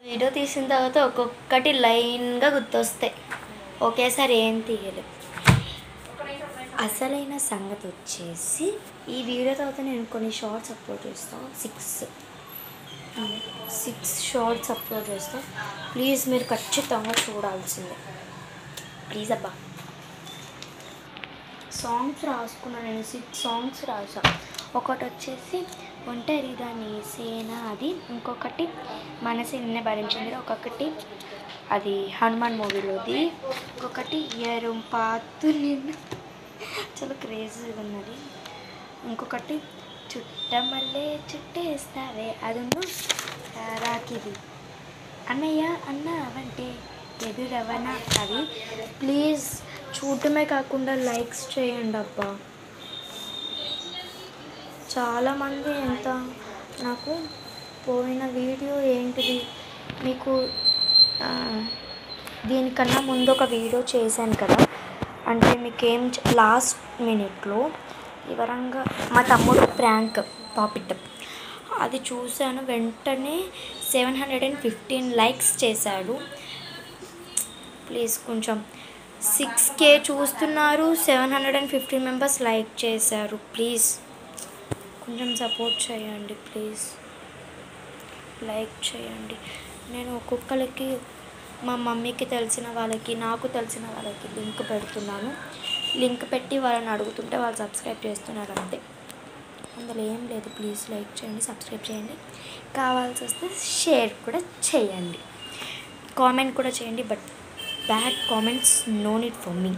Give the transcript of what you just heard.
Video తీసిన తర్వాత ఒక్కొక్కటి లైన్గా గుర్తొస్తాయి, ఒకేసారి ఏం తీయలేదు. అసలైన సంగతి వచ్చేసి ఈ వీడియో తర్వాత నేను కొన్ని షార్ట్స్ అప్లోడ్ చేస్తాను. సిక్స్ షార్ట్స్ అప్లోడ్ చేస్తాను. ప్లీజ్ మీరు ఖచ్చితంగా చూడాల్సిందే. ప్లీజ్ అబ్బా. సాంగ్స్ రాసుకున్నాను నేను, 6 సాంగ్స్ రాసా. ఒకటి వచ్చేసి ఒంటరిగా నేసేనా, అది. ఇంకొకటి మనసు నిన్నే భరించింది, ఒక్కొక్కటి అది హనుమాన్ మూవీలోది. ఇంకొకటి ఎరుం పాతు నిన్ను, చాలా క్రేజీగా ఉన్నది. ఇంకొకటి చుట్టమల్లే చుట్టేస్తావే, అది రాఖీది. అన్నయ్య అన్నావంటే ఎదురవనా, అది. ప్లీజ్ చూడటమే కాకుండా లైక్స్ చేయండి అబ్బా. చాలామంది ఎంత నాకు పోయిన వీడియో ఏంటిది మీకు దీనికన్నా ముందు ఒక వీడియో చేశాను కదా, అంటే మీకేం లాస్ట్ మినిట్లో వివరంగా మా తమ్ముడు ప్రాంక్ పాపిట్ అది చూశాను. వెంటనే 715 లైక్స్ చేశాడు. ప్లీజ్ కొంచెం 6K చూస్తున్నారు, 715 మెంబర్స్ లైక్ చేశారు. ప్లీజ్ కొంచెం సపోర్ట్ చేయండి, ప్లీజ్ లైక్ చేయండి. నేను ఒక్కొక్కరికి, మా మమ్మీకి తెలిసిన వాళ్ళకి, నాకు తెలిసిన వాళ్ళకి లింక్ పెడుతున్నాను. లింక్ పెట్టి వాళ్ళని అడుగుతుంటే వాళ్ళు సబ్స్క్రైబ్ చేస్తున్నారు, అంతే. అందులో ఏం లేదు. ప్లీజ్ లైక్ చేయండి, సబ్స్క్రైబ్ చేయండి, కావాల్సి వస్తే షేర్ కూడా చేయండి, కామెంట్ కూడా చేయండి. But bad comments no need for me.